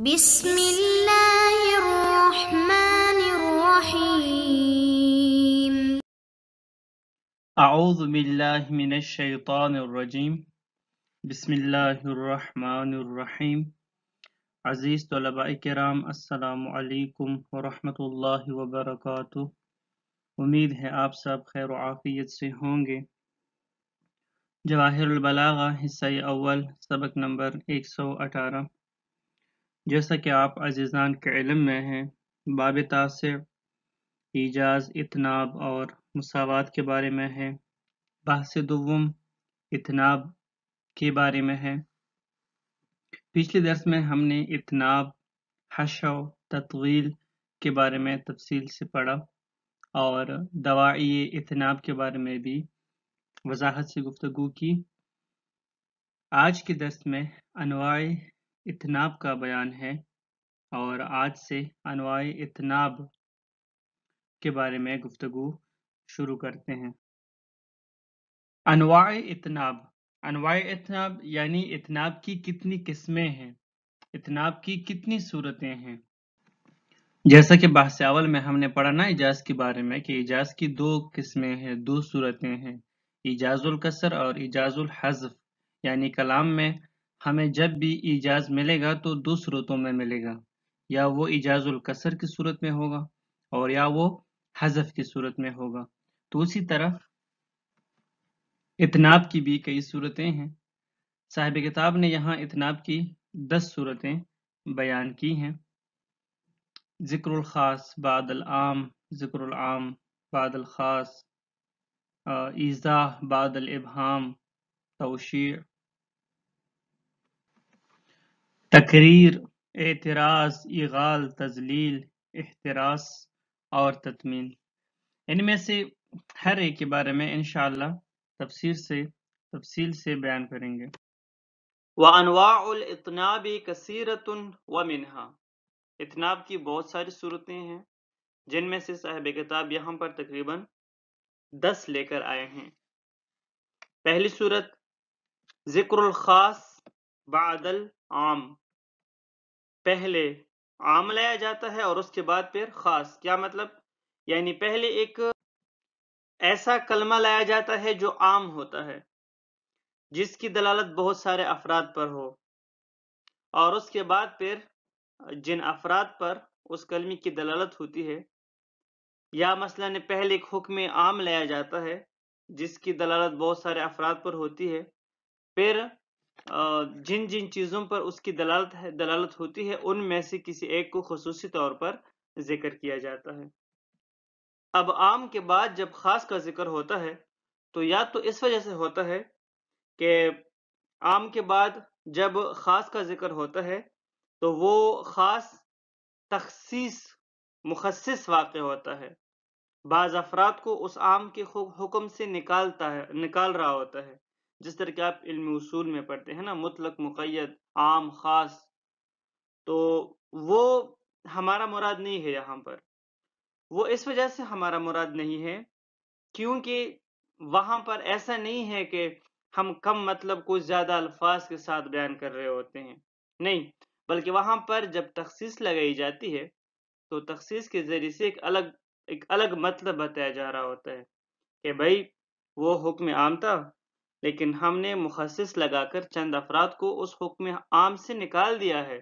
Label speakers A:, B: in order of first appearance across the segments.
A: بسم اللہ الرحمن الرحیم۔
B: اعوذ باللہ من الشیطان الرجیم، بسم اللہ الرحمن الرحیم۔ عزیز طلباء کرام، السلام علیکم ورحمۃ اللہ وبرکاتہ۔ امید ہے آپ سب خیر و عافیت سے ہوں گے۔ جواہر البلاغہ حصہ اول، سبق نمبر 118۔ جیسا کہ آپ عزیزان کے علم میں ہیں، باب تاسع ایجاز، اتناب اور مساوات کے بارے میں ہے۔ بحث دوم اتناب کے بارے میں ہے۔ پچھلے درس میں ہم نے اتناب، حشو، تطویل کے بارے میں تفصیل سے پڑھا اور دواعی اتناب کے بارے میں بھی وضاحت سے گفتگو کی۔ آج کے درس میں انواع اتناب کا بیان ہے اور آج سے انواع اتناب کے بارے میں گفتگو شروع کرتے ہیں۔ انواع اتناب، انواع اتناب یعنی اتناب کی کتنی قسمیں ہیں، اتناب کی کتنی صورتیں ہیں۔ جیسا کہ بحث اول میں ہم نے پڑھا نا ایجاز کے بارے میں کہ ایجاز کی دو قسمیں ہیں، دو صورتیں ہیں، ایجاز القصر اور ایجاز الحذف۔ یعنی کلام میں ہمیں جب بھی ایجاز ملے گا تو دو صورتوں میں ملے گا، یا وہ ایجاز القصر کی صورت میں ہوگا اور یا وہ حذف کی صورت میں ہوگا۔ تو اسی طرح اتناب کی بھی کئی صورتیں ہیں۔ صاحب کتاب نے یہاں اتناب کی 10 صورتیں بیان کی ہیں۔ ذکر الخاص بعد العام، ذکر العام بعد الخاص، ایضاح بعد الابہام، توشیع، تقریر، اعتراض، ایغال، تذلیل، احتراس اور تتمیم۔ ان میں سے ہر ایک کے بارے میں انشاءاللہ تفصیل سے بیان کریں گے۔ وَأَنْوَاعُ الْإِطْنَابِ كَثِيرَةٌ وَمِنْهَا، اتناب کی بہت ساری صورتیں ہیں جن میں سے صاحب کتاب یہاں پر تقریباً 10 لے کر آئے ہیں۔ پہلی صورت ذکر الخاص بعد العام، پہلے عام لایا جاتا ہے اور اس کے بعد پھر خاص۔ کیا مطلب؟ یعنی پہلے ایک ایسا کلمہ لایا جاتا ہے جو عام ہوتا ہے، جس کی دلالت بہت سارے افراد پر ہو، اور اس کے بعد پھر جن افراد پر اس کلمے کی دلالت ہوتی ہے، یا مثلا پہلے ایک حکم عام لایا جاتا ہے جس کی دلالت بہت سارے افراد پر ہوتی ہے، پھر جن جن چیزوں پر اس کی دلالت ہوتی ہے ان میں سے کسی ایک کو خصوصی طور پر ذکر کیا جاتا ہے۔ اب عام کے بعد جب خاص کا ذکر ہوتا ہے تو یا تو اس وجہ سے ہوتا ہے کہ عام کے بعد جب خاص کا ذکر ہوتا ہے تو وہ خاص مخصص واقع ہوتا ہے، بعض افراد کو اس عام کے حکم سے نکال رہا ہوتا ہے، جس طرح کہ آپ علم اصول میں پڑھتے ہیں نا، مطلق، مقید، عام، خاص۔ تو وہ ہمارا مراد نہیں ہے یہاں پر۔ وہ اس وجہ سے ہمارا مراد نہیں ہے کیونکہ وہاں پر ایسا نہیں ہے کہ ہم کم مطلب کو زیادہ الفاظ کے ساتھ بیان کر رہے ہوتے ہیں، نہیں، بلکہ وہاں پر جب تخصیص لگائی جاتی ہے تو تخصیص کے ذریعے سے ایک الگ مطلب بتایا جا رہا ہوتا ہے کہ بھائی وہ حکم عام تھا لیکن ہم نے مخصص لگا کر چند افراد کو اس حکم عام سے نکال دیا ہے،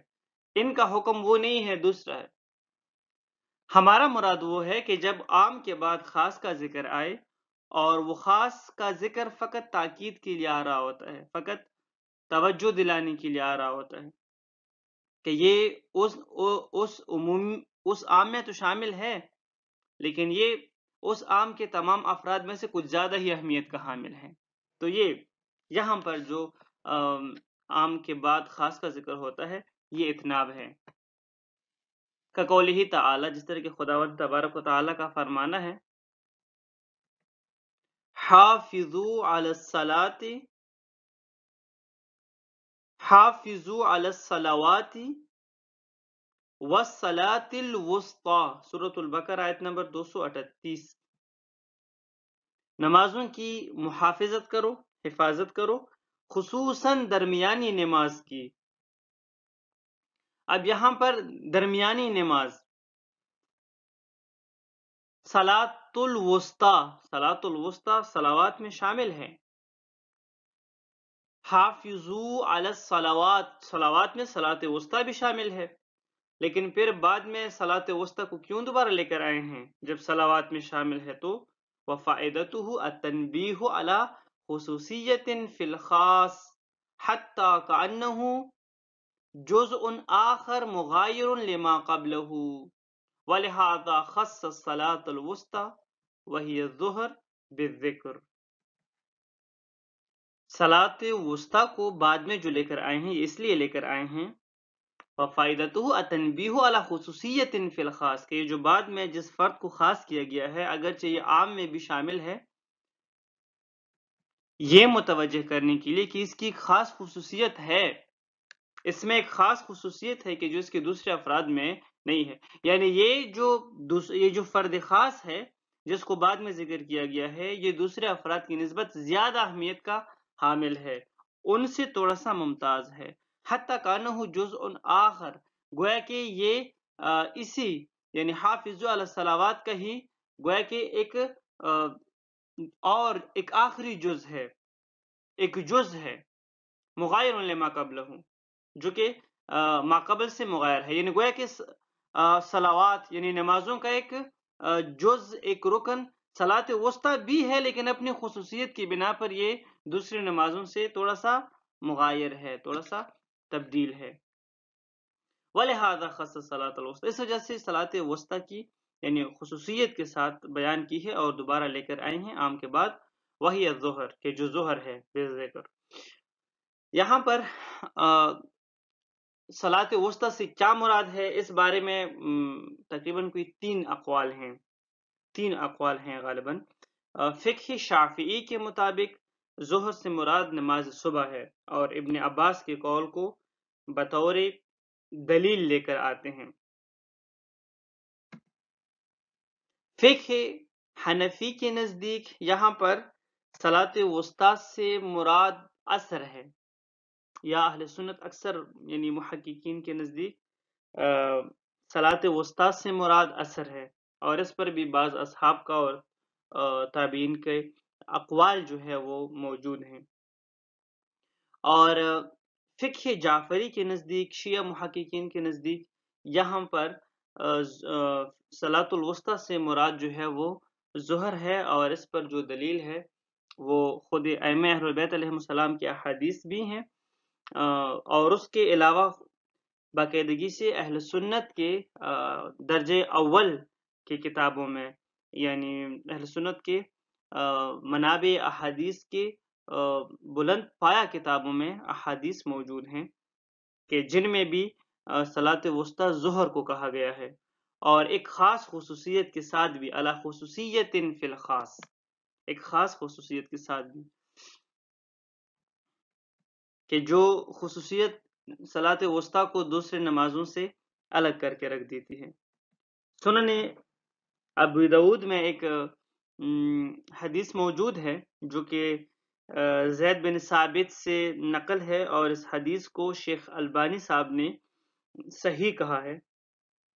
B: ان کا حکم وہ نہیں ہے، دوسرا ہے۔ ہمارا مراد وہ ہے کہ جب عام کے بعد خاص کا ذکر آئے اور وہ خاص کا ذکر فقط تاکید کے لیے آ رہا ہوتا ہے، فقط توجہ دلانے کے لیے آ رہا ہوتا ہے کہ یہ اس عام میں تو شامل ہے لیکن یہ اس عام کے تمام افراد میں سے کچھ زیادہ ہی اہمیت کا حامل ہے۔ تو یہ یہاں پر جو عام کے بعد خاص کا ذکر ہوتا ہے یہ اتناب ہے۔ کقولہ تعالی، جس طرح کہ خداوند تبارک و تعالی کا فرمانا ہے، حافظوا علی الصلاۃ، حافظوا علی الصلوات والصلاۃ الوسطی، سورۃ البقرہ آیت نمبر 238۔ نمازوں کی محافظت کرو، حفاظت کرو، خصوصاً درمیانی نماز کی۔ اب یہاں پر درمیانی نماز صلاۃ الوسطی، صلاۃ الوسطی صلوات میں شامل ہے. حافظوا علی الصلوات، صلوات میں صلاۃ وسطی بھی شامل ہے. لیکن پھر بعد میں صلاۃ وسطی کو کیوں دوبارہ لے کر آئے ہیں جب صلوات میں شامل ہے؟ تو وفائدته التنبیہ علی خصوصیت فی الخاص حتی کأنہ جزء آخر مغایر لما قبلہ ولہذا خص الصلاۃ الوسطی وہی الظہر بالذکر. صلاۃ وسطی کو بعد میں جو لے کر آئے ہیں اس لیے لے کر آئے ہیں وفائدته التنبیہ علی خصوصیت فی الخاص، کہ جو بعد میں جس فرد کو خاص کیا گیا ہے اگرچہ یہ عام میں بھی شامل ہے، یہ متوجہ کرنے کے لیے کہ اس کی ایک خاص خصوصیت ہے، اس میں ایک خاص خصوصیت ہے کہ جو اس کے دوسرے افراد میں نہیں ہے. یعنی یہ جو فرد خاص ہے جس کو بعد میں ذکر کیا گیا ہے، یہ دوسرے افراد کی نسبت زیادہ اہمیت کا حامل ہے، ان سے تھوڑا سا ممتاز ہے. حتی کانہ جزء آخر، گویا کہ یہ اسی یعنی حافظ علی الصلوات کا ہی گویا کہ ایک اور ایک آخری جز ہے، ایک جز ہے مغایر لما قبلہ، جو کہ ماقبل سے مغایر ہے. یعنی گویا کہ صلوات یعنی نمازوں کا ایک جز، ایک رکن صلاۃ وسطی بھی ہے، لیکن اپنی خصوصیت کی بنا پر یہ دوسری نمازوں سے تھوڑا سا مغایر ہے، تھوڑا سا تبدیل ہے. وَلِهَذَا خَصَّ الصَّلَاةَ الْوُسْطَىٰ، اس وجہ سے صلاۃ وسطی کی یعنی خصوصیت کے ساتھ بیان کی ہے اور دوبارہ لے کر آئے ہیں عام کے بعد، وہی الظہر، کہ جو ظہر ہے بالذکر. یہاں پر صلاۃ وسطی سے کیا مراد ہے اس بارے میں تقریباً کوئی تین اقوال ہیں غالباً. فقہ شافعی کے مطابق ظہر سے مراد نماز صبح ہے اور ابن عباس کے قول کو بطور دلیل لے کر آتے ہیں. فقہ حنفی کے نزدیک یہاں پر صلاۃ وسطی سے مراد عصر ہے، یا اہل سنت اکثر یعنی محققین کے نزدیک صلاۃ وسطی سے مراد عصر ہے، اور اس پر بھی بعض اصحاب کا اور تابعین کے اقوال جو ہے وہ موجود ہیں. اور فقہ جعفری کے نزدیک، شیعہ محققین کے نزدیک یہاں پر صلاۃ الوسطی سے مراد جو ہے وہ ظہر ہے، اور اس پر جو دلیل ہے وہ خود ائمہ اہل البیت علیہم السلام کی احادیث بھی ہیں، اور اس کے علاوہ باقاعدگی سے اہل سنت کے درجے اول کی کتابوں میں، یعنی اہل سنت کے منابع احادیث کے بلند پایہ کتابوں میں احادیث موجود ہیں کہ جن میں بھی صلاۃ وسطی ظہر کو کہا گیا ہے، اور ایک خاص خصوصیت کے ساتھ بھی، علی خصوصیت فی الخاص، ایک خاص خصوصیت کے ساتھ بھی، کہ جو خصوصیت صلاۃ وسطی کو دوسرے نمازوں سے الگ کر کے رکھ دیتی ہے. سنن ابو داؤد میں ایک حدیث موجود ہے جو کہ زید بن ثابت سے نقل ہے، اور اس حدیث کو شیخ البانی صاحب نے صحیح کہا ہے.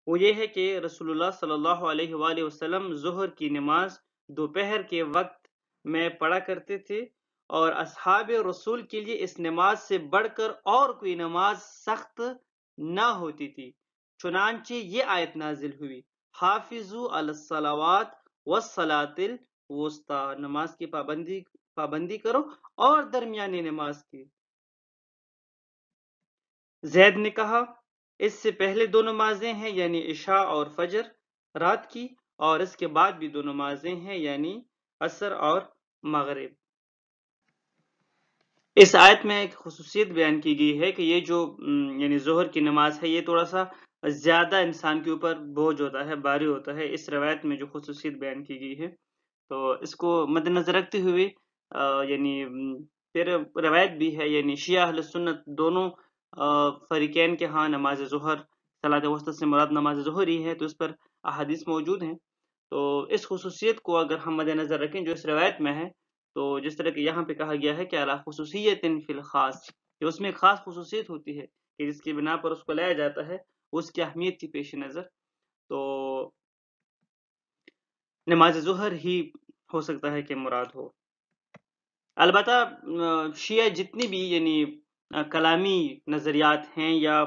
B: وہ یہ ہے کہ رسول اللہ صلی اللہ علیہ وآلہ وسلم ظہر کی نماز دوپہر کے وقت میں پڑھا کرتے تھے، اور اصحاب رسول کے لیے اس نماز سے بڑھ کر اور کوئی نماز سخت نہ ہوتی تھی. چنانچہ یہ آیت نازل ہوئی، حافظوا علی الصلوات والصلاۃ الوسطی، نماز کی پابندی کرو اور درمیانی نماز کی. زید نے کہا اس سے پہلے دو نمازیں ہیں یعنی عشاء اور فجر رات کی، اور اس کے بعد بھی دو نمازیں ہیں یعنی عصر اور مغرب. اس آیت میں ایک خصوصیت بیان کی گئی ہے کہ یہ جو یعنی ظہر کی نماز ہے یہ تھوڑا سا زیادہ انسان کے اوپر بوجھ ہوتا ہے، بھاری ہوتا ہے. اس روایت میں جو خصوصیت بیان کی گئی ہے تو اس کو مد نظر رکھتے ہوئے یعنی پھر روایت بھی ہے، یعنی شیعہ اہل سنت دونوں فریقین کے ہاں نماز ظہر صلاۃ وسطی سے مراد نماز ظہر ہی ہے، تو اس پر احادیث موجود ہیں. تو اس خصوصیت کو اگر ہم مد نظر رکھیں جو اس روایت میں ہے، تو جس طرح کہ یہاں پہ کہا گیا ہے کہ علی خصوصیت فی الخاص، کہ اس میں ایک خاص خصوصیت ہوتی ہے، کہ جس کی بنا پر اس کو لایا جاتا ہے، اس کی اہمیت کی پیش نظر تو نماز ظہر ہی ہو سکتا ہے کہ مراد ہو۔ البتہ شیعہ جتنی بھی یعنی کلامی نظریات ہیں یا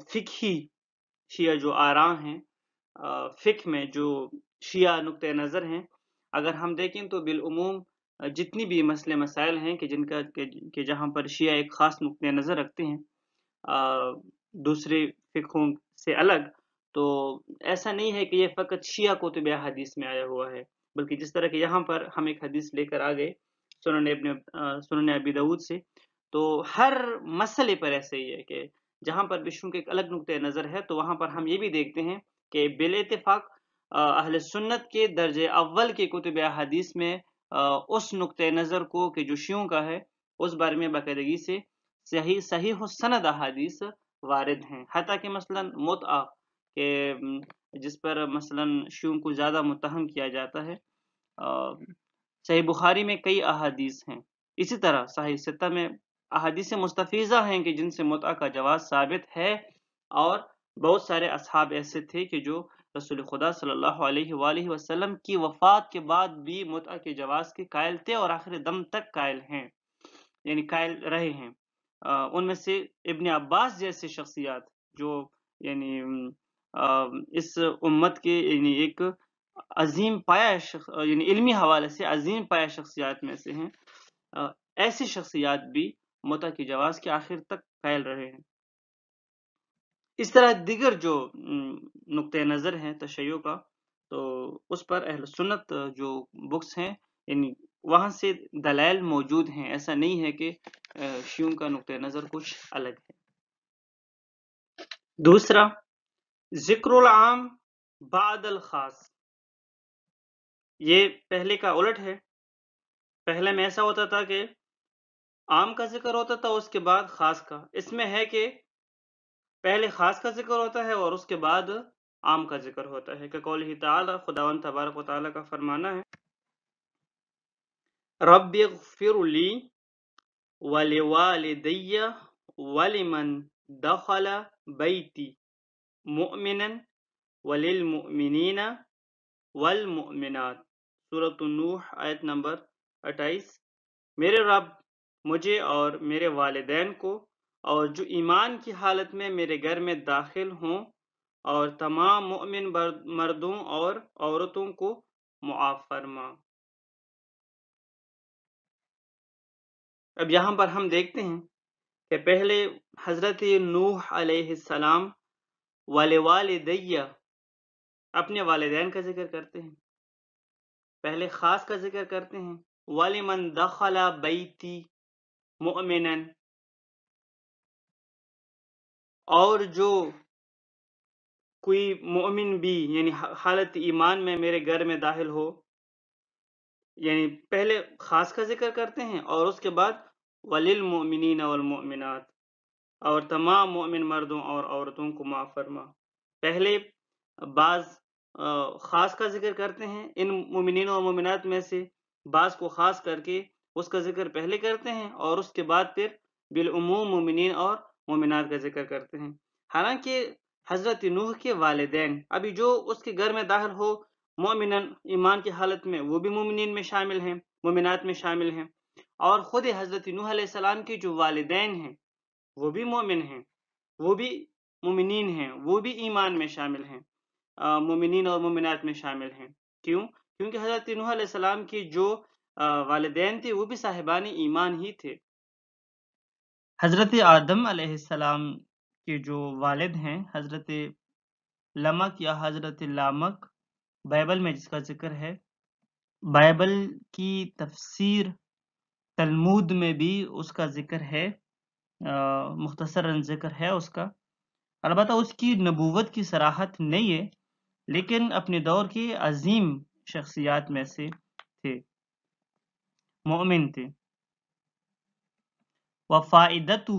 B: فقہی شیعہ جو آراء ہیں، فقہ میں جو شیعہ نقطۂ نظر ہیں، اگر ہم دیکھیں تو بالعموم جتنی بھی مسئلے مسائل ہیں کہ جہاں پر شیعہ ایک خاص نقطۂ نظر رکھتے ہیں دوسرے فقہوں سے الگ، تو ایسا نہیں ہے کہ یہ فقط شیعہ کتب حدیث میں آیا ہوا ہے، بلکہ جس طرح کہ یہاں پر ہم ایک حدیث لے کر آ گئے سنن ابی داؤد سے، تو ہر مسئلے پر ایسے ہی ہے کہ جہاں پر بشروں کے ایک الگ نقطۂ نظر ہے تو وہاں پر ہم یہ بھی دیکھتے ہیں کہ بالاتفاق اہل سنت کے درجے اول کے کتب احادیث میں اس نقطۂ نظر کو کہ جو شیعوں کا ہے اس بارے میں باقاعدگی سے صحیح السند احادیث وارد ہیں، حتیٰ کہ مثلا متعہ کہ جس پر مثلا شیعوں کو زیادہ متہم کیا جاتا ہے، صحیح بخاری میں کئی احادیث ہیں، اسی طرح صحیح ستہ میں احادیث مستفیضہ ہیں کہ جن سے متعہ کا جواز ثابت ہے، اور بہت سارے اصحاب ایسے تھے کہ جو رسول خدا صلی اللہ علیہ وآلہ وسلم کی وفات کے بعد بھی متعہ کے جواز کے قائل تھے اور آخر دم تک قائل ہیں، یعنی قائل رہے ہیں۔ ان میں سے ابن عباس جیسے شخصیات جو یعنی اس امت کے یعنی ایک عظیم پایہ یعنی علمی حوالے سے عظیم پایہ شخصیات میں سے ہیں، ایسی شخصیات بھی متعہ کی جواز کے آخر تک قائل رہے ہیں۔ اس طرح دیگر جو نقطۂ نظر ہیں تشیع کا، تو اس پر اہل سنت جو بکس ہیں یعنی وہاں سے دلائل موجود ہیں، ایسا نہیں ہے کہ شیعوں کا نقطۂ نظر کچھ الگ ہے۔ دوسرا، ذکر العام بعد الخاص، یہ پہلے کا الٹ ہے۔ پہلے میں ایسا ہوتا تھا کہ عام کا ذکر ہوتا تھا اس کے بعد خاص کا، اس میں ہے کہ پہلے خاص کا ذکر ہوتا ہے اور اس کے بعد عام کا ذکر ہوتا ہے، کہ قولہ تعالی، خداوند تبارک و تعالی کا فرمانا ہے، رب اغفر لی ولوالدی ولمن دخل بیتی مؤمنا وللمؤمنین والمؤمنات، سورۃ النوح آیت نمبر 28۔ میرے رب مجھے اور میرے والدین کو اور جو ایمان کی حالت میں میرے گھر میں داخل ہوں اور تمام مؤمن مردوں اور عورتوں کو معاف فرما۔ اب یہاں پر ہم دیکھتے ہیں کہ پہلے حضرت نوح علیہ السلام ولوالدی اپنے والدین کا ذکر کرتے ہیں، پہلے خاص کا ذکر کرتے ہیں، ولمن دخل بیتی مؤمنا، اور جو کوئی مؤمن بھی یعنی حالت ایمان میں میرے گھر میں داخل ہو، یعنی پہلے خاص کا ذکر کرتے ہیں اور اس کے بعد وللمؤمنین والمؤمنات، اور تمام مؤمن مردوں اور عورتوں کو معاف فرما۔ پہلے بعض خاص کا ذکر کرتے ہیں، ان مومنین اور مومنات میں سے بعض کو خاص کر کے اس کا ذکر پہلے کرتے ہیں اور اس کے بعد پھر بالعموم مومنین اور مومنات کا ذکر کرتے ہیں۔ حالانکہ حضرت نوح کے والدین ابھی جو اس کے گھر میں داخل ہو مومنن ایمان کی حالت میں، وہ بھی مومنین میں شامل ہیں، مومنات میں شامل ہیں، اور خود حضرت نوح علیہ السلام کے جو والدین ہیں وہ بھی مومن ہیں، وہ بھی مومنین ہیں، وہ بھی ایمان میں شامل ہیں، مومنین اور مومنات میں شامل ہیں۔ کیوں؟ کیونکہ حضرت نوح علیہ السلام کی جو والدین تھے وہ بھی صاحبان ایمان ہی تھے۔ حضرت آدم علیہ السلام کے جو والد ہیں، حضرت لمک یا حضرت لامک، بائبل میں جس کا ذکر ہے، بائبل کی تفسیر تلمود میں بھی اس کا ذکر ہے، مختصراً ذکر ہے اس کا، البتہ اس کی نبوت کی صراحت نہیں ہے، لیکن اپنے دور کے عظیم شخصیات میں سے تھے، مومن تھے۔ وفائدتہ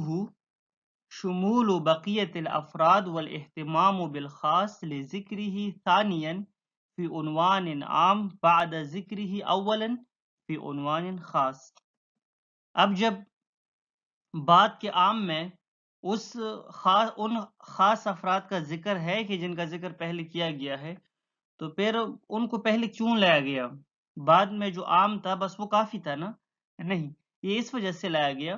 B: شمول بقیت الافراد والاہتمام بالخاص لذکرہ ثانیاً فی عنوان عام بعد ذکرہ اولاً فی عنوان خاص۔ اب جب بات کے عام میں ان خاص افراد کا ذکر ہے کہ جن کا ذکر پہلے کیا گیا ہے، تو پھر ان کو پہلے کیوں لایا گیا؟ بعد میں جو عام تھا بس وہ کافی تھا نا؟ نہیں، یہ اس وجہ سے لایا گیا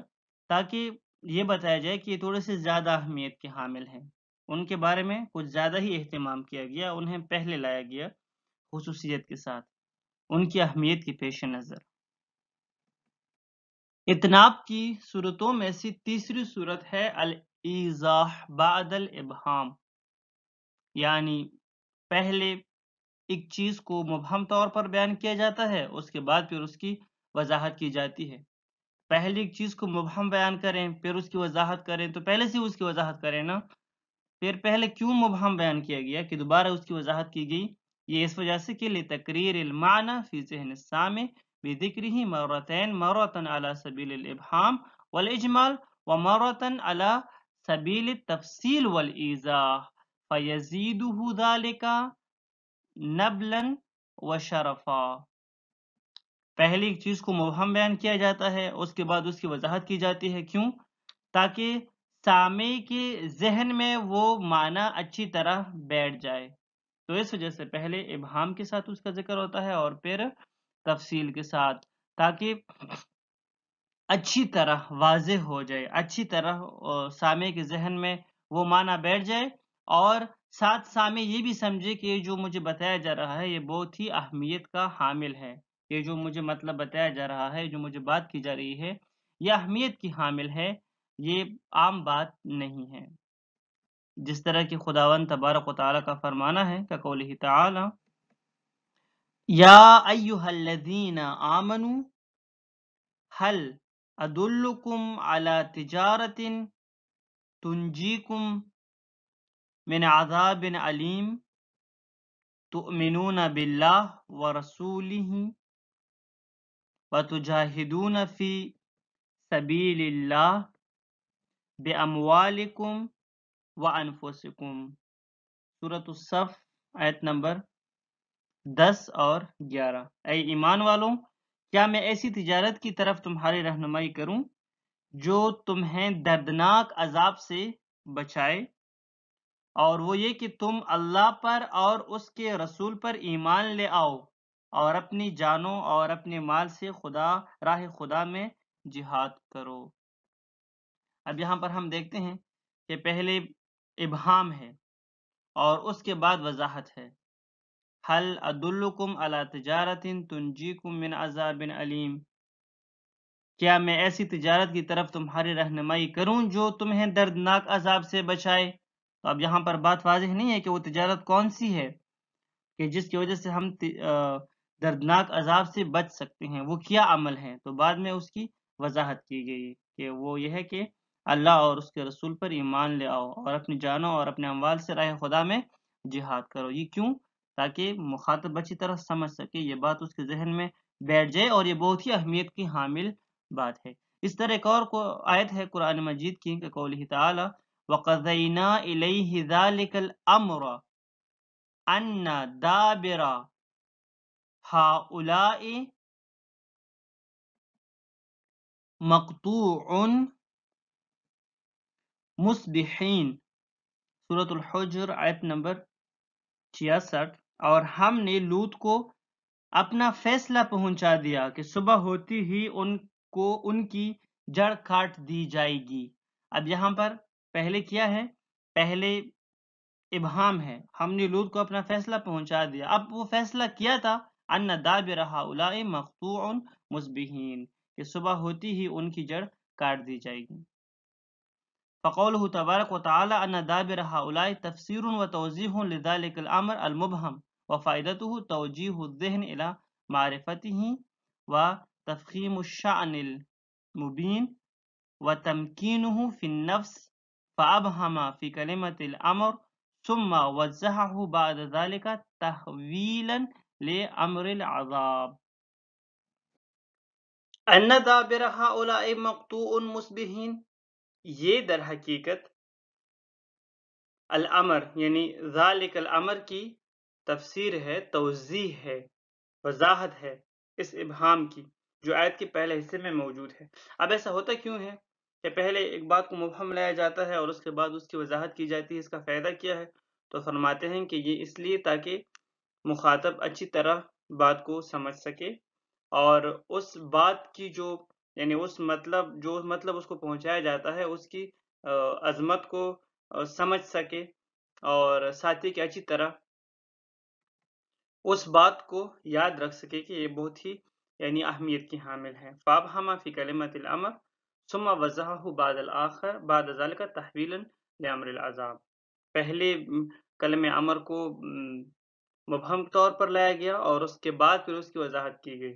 B: تاکہ یہ بتایا جائے کہ یہ تھوڑے سے زیادہ اہمیت کے حامل ہیں، ان کے بارے میں کچھ زیادہ ہی اہتمام کیا گیا، انہیں پہلے لایا گیا خصوصیت کے ساتھ، ان کی اہمیت کے پیش نظر۔ اتناب کی صورتوں میں سے تیسری صورت ہے الایضاح بعد الابہام، یعنی پہلے ایک چیز کو مبہم طور پر بیان کیا جاتا ہے، اس کے بعد پھر اس کی وضاحت کی جاتی ہے۔ پہلے ایک چیز کو مبہم بیان کریں پھر اس کی وضاحت کریں تو پہلے سے اس کی وضاحت کریں نا، پھر پہلے کیوں مبہم بیان کیا گیا کہ دوبارہ اس کی وضاحت کی گئی؟ یہ اس وجہ سے کہ لتقریر المعنی فی ذہن السامع بذکرہ مرتین، مرتن علی سبیل الابہام والاجمال ومرتن علی سبیل التفصیل والایضاح فیزیدہ ذالک نبلا و شرفا۔ پہلی ایک چیز کو مبہم بیان کیا جاتا ہے، اس کے بعد اس کی وضاحت کی جاتی ہے، کیوں؟ تاکہ سامع کے ذہن میں وہ معنی اچھی طرح بیٹھ جائے، تو اس وجہ سے پہلے ابہام کے ساتھ اس کا ذکر ہوتا ہے اور پھر تفصیل کے ساتھ، تاکہ اچھی طرح واضح ہو جائے، اچھی طرح سامع کے ذہن میں وہ معنی بیٹھ جائے، اور ساتھ سامع یہ بھی سمجھے کہ جو مجھے بتایا جا رہا ہے یہ بہت ہی اہمیت کا حامل ہے، یہ جو مجھے مطلب بتایا جا رہا ہے، جو مجھے بات کی جا رہی ہے یہ اہمیت کی حامل ہے، یہ عام بات نہیں ہے۔ جس طرح کہ خداوند تبارک و تعالیٰ کا فرمانا ہے کہ قولہ تعالی یا ایہا الذین آمنوا هل ادلکم علی تجارت تنجیکم من عذاب علیم تؤمنون باللہ ورسولہ وتجاہدون فی سبیل اللہ باموالکم وانفسکم۔ سورۃ الصف آیت نمبر 10 اور 11۔ اے ایمان والوں، کیا میں ایسی تجارت کی طرف تمہاری رہنمائی کروں جو تمہیں دردناک عذاب سے بچائے، اور وہ یہ کہ تم اللہ پر اور اس کے رسول پر ایمان لے آؤ اور اپنی جانوں اور اپنے مال سے راہ خدا میں جہاد کرو۔ اب یہاں پر ہم دیکھتے ہیں کہ پہلے ابہام ہے اور اس کے بعد وضاحت ہے۔ حل ادلکم علی تجارت تنجیکم من عذاب علیم، کیا میں ایسی تجارت کی طرف تمہاری رہنمائی کروں جو تمہیں دردناک عذاب سے بچائے؟ تو اب یہاں پر بات واضح نہیں ہے کہ وہ تجارت کون سی ہے کہ جس کی وجہ سے ہم دردناک عذاب سے بچ سکتے ہیں، وہ کیا عمل ہے؟ تو بعد میں اس کی وضاحت کی گئی کہ وہ یہ ہے کہ اللہ اور اس کے رسول پر ایمان لے آؤ اور اپنی جانوں اور اپنے اموال سے راہ خدا میں جہاد کرو۔ یہ کیوں؟ تاکہ مخاطب اچھی طرح سمجھ سکے، یہ بات اس کے ذہن میں بیٹھ جائے، اور یہ بہت ہی اہمیت کی حامل بات ہے۔ اس طرح ایک اور آیت ہے قرآن مجید کی کہ قولہ تعالی وَقَضَيْنَا إِلَيْهِ ذَلِكَ الْأَمْرَ أَنَّ دَابِرَ هَؤُلَاءِ مَقْطُوعٌ مُصْبِحِينَ۔ سورۃ الحجر آیت نمبر 66۔ اور ہم نے لوط کو اپنا فیصلہ پہنچا دیا کہ صبح ہوتی ہی ان کو ان کی جڑ کاٹ دی جائے گی۔ اب یہاں پر پہلے کیا ہے؟ پہلے ابہام ہے، ہم نے لوط کو اپنا فیصلہ پہنچا دیا، اب وہ فیصلہ کیا تھا ان دابر ہؤلاء مقطوع مصبحین، کہ صبح ہوتی ہی ان کی جڑ کاٹ دی جائے گی۔ فقوله تبارک وتعالی ان دابر هؤلاء تفسیر وتوضیح لذلك الامر المبهم وفائدته توجیہ الذہن الى معرفته وتفخیم الشأن المبین وتمکینه في النفس فابهم في کلمة الامر ثم وضحه بعد ذلك تحویلا لامر العذاب۔ ان دابر هؤلاء مقطوع مصبحین، یہ در حقیقت الامر یعنی ذالک الامر کی تفسیر ہے، توضیح ہے، وضاحت ہے اس ابہام کی جو آیت کے پہلے حصے میں موجود ہے۔ اب ایسا ہوتا کیوں ہے کہ پہلے ایک بات کو مبہم لایا جاتا ہے اور اس کے بعد اس کی وضاحت کی جاتی ہے اس کا فائدہ کیا ہے، تو فرماتے ہیں کہ یہ اس لیے تاکہ مخاطب اچھی طرح بات کو سمجھ سکے اور اس بات کی جو یعنی اس مطلب اس کو پہنچایا جاتا ہے اس کی عظمت کو سمجھ سکے اور ساتھ ہی کہ اچھی طرح اس بات کو یاد رکھ سکے کہ یہ بہت ہی یعنی اہمیت کی حامل ہے. فَأَبْهَمَ فِي كَلِمَةِ الْأَمْرِ ثُمَّ وَضَّحَهُ بَعْدَ الْآخَرِ بَعْدَ ذَلِكَ تَحْوِيلًا لِأَمْرِ الْعَذَابِ. پہلے کلمہ امر کو مبہم طور پر لایا گیا اور اس کے بعد پھر اس کی وضاحت کی گئی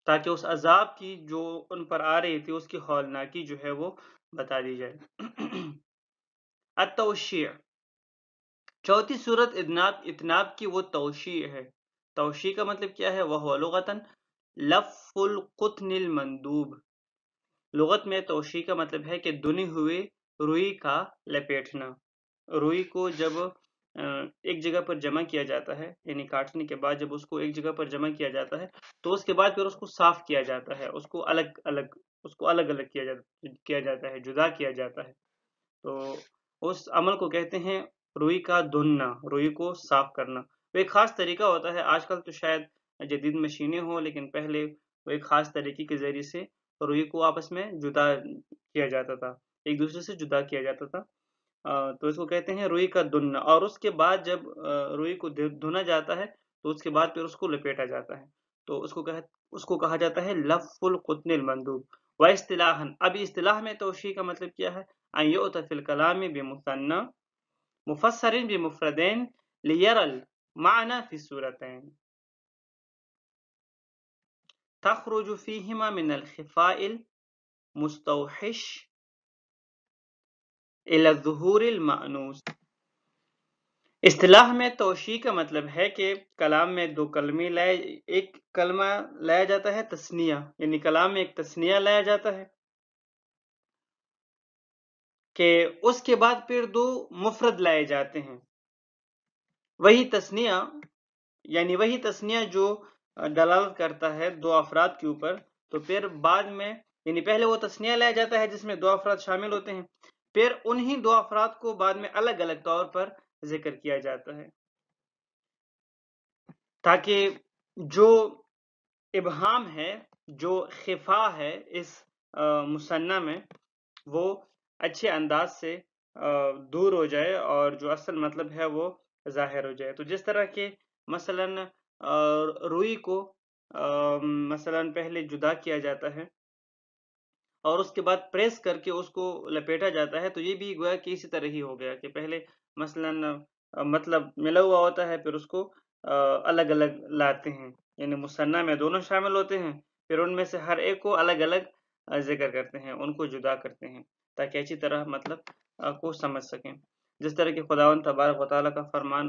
B: تاکہ اس عذاب کی جو ان پر آ رہی تھی اس کی ہولناکی جو ہے وہ بتا دی جائے. التوشیع، چوتھی صورت اتناب کی وہ توشیع ہے. توشیع کا مطلب کیا ہے؟ وہ لغتاً لف القطن المندوب. لغت میں توشیع کا مطلب ہے کہ دنی ہوئے روئی کا لپیٹنا. روئی کو جب ایک جگہ پر جمع کیا جاتا ہے یعنی کاٹنے کے بعد جب اس کو ایک جگہ پر جمع کیا جاتا ہے تو اس کے بعد پھر اس کو صاف کیا جاتا ہے، اس کو الگ الگ کیا جاتا ہے، جدا کیا جاتا ہے. تو اس عمل کو کہتے ہیں روئی کا دھننا، روئی کو صاف کرنا. وہ ایک خاص طریقہ ہوتا ہے. آج کل تو شاید جدید مشینیں ہوں لیکن پہلے وہ ایک خاص طریقے کے ذریعے سے روئی کو آپس میں جدا کیا جاتا تھا، ایک دوسرے سے جدا کیا جاتا تھا. تو اس کو کہتے ہیں روئی کا دھننا. اور اس کے بعد جب روئی کو دھنا جاتا ہے تو اس کے بعد پھر اس کو لپیٹا جاتا ہے تو اس کو کہا جاتا ہے لف القطن المندوب. واصطلاحاً، اب اصطلاح میں توشیع کا مطلب کیا ہے؟ ان یؤتی فی الکلام بمثنی مفسر بمفردین لیری المعنی فی الصورتین تخرج فیہما من الخفاء المستوحش الی الظہور المأنوس. اصطلاح میں توشیع کا مطلب ہے کہ کلام میں دو کلمے ایک کلمہ لایا جاتا ہے تثنیہ، یعنی کلام میں ایک تثنیہ لایا جاتا ہے کہ اس کے بعد پھر دو مفرد لائے جاتے ہیں. وہی تثنیہ جو دلالت کرتا ہے دو افراد کے اوپر، تو پھر بعد میں یعنی پہلے وہ تثنیہ لایا جاتا ہے جس میں دو افراد شامل ہوتے ہیں، پھر انہی دو افراد کو بعد میں الگ الگ طور پر ذکر کیا جاتا ہے تاکہ جو ابہام ہے، جو خفا ہے اس مثنیٰ میں، وہ اچھے انداز سے دور ہو جائے اور جو اصل مطلب ہے وہ ظاہر ہو جائے. تو جس طرح کہ مثلا روئی کو مثلا پہلے جدا کیا جاتا ہے اور اس کے بعد پریس کر کے اس کو لپیٹا جاتا ہے، تو یہ بھی گویا کہ اسی طرح ہی ہو گیا کہ پہلے مثلا مطلب ملا ہوا ہوتا ہے پھر اس کو الگ الگ لاتے ہیں، یعنی مثنیٰ میں دونوں شامل ہوتے ہیں، پھر ان میں سے ہر ایک کو الگ الگ ذکر کرتے ہیں، ان کو جدا کرتے ہیں تاکہ اچھی طرح مطلب کو سمجھ سکیں. جس طرح کہ خداوند تبارک و تعالیٰ کا فرمان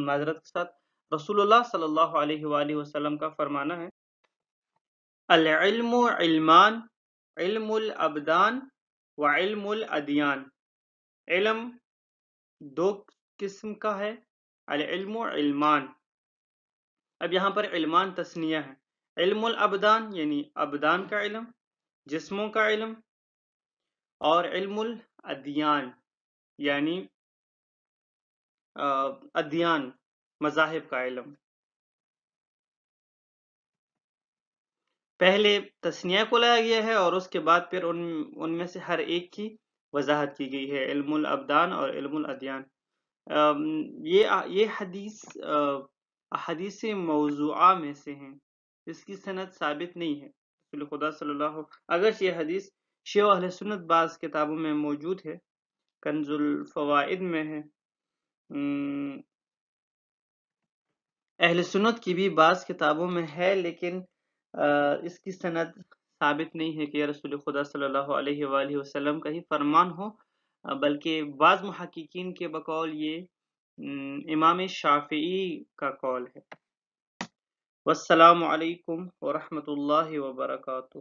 B: معذرت کے ساتھ رسول اللہ صلی اللہ علیہ وآلہ وسلم کا فرمانا ہے العلم علمان، علم الابدان و علم الادیان. علم دو قسم کا ہے، العلم علمان. اب یہاں پر علمان تثنیہ ہے. علم الابدان یعنی ابدان کا علم، جسموں کا علم، اور علم الادیان یعنی ادیان مذاہب کا علم. پہلے تثنیہ کو لایا گیا ہے اور اس کے بعد پھر ان میں سے ہر ایک کی وضاحت کی گئی ہے، علم الابدان اور علم الادیان. یہ حدیث موضوعہ میں سے ہیں، اس کی سند ثابت نہیں ہے. رسول خدا صلی اللہ اگرچہ یہ حدیث شیعہ و اہل سنت بعض کتابوں میں موجود ہے، کنز الفوائد میں ہے، اہل سنت کی بھی بعض کتابوں میں ہے، لیکن اس کی سند ثابت نہیں ہے کہ یہ رسول خدا صلی اللہ علیہ وآلہ وسلم کا ہی فرمان ہو، بلکہ بعض محققین کے بقول یہ امام شافعی کا قول ہے. والسلام علیکم ورحمۃ اللہ وبرکاتہ.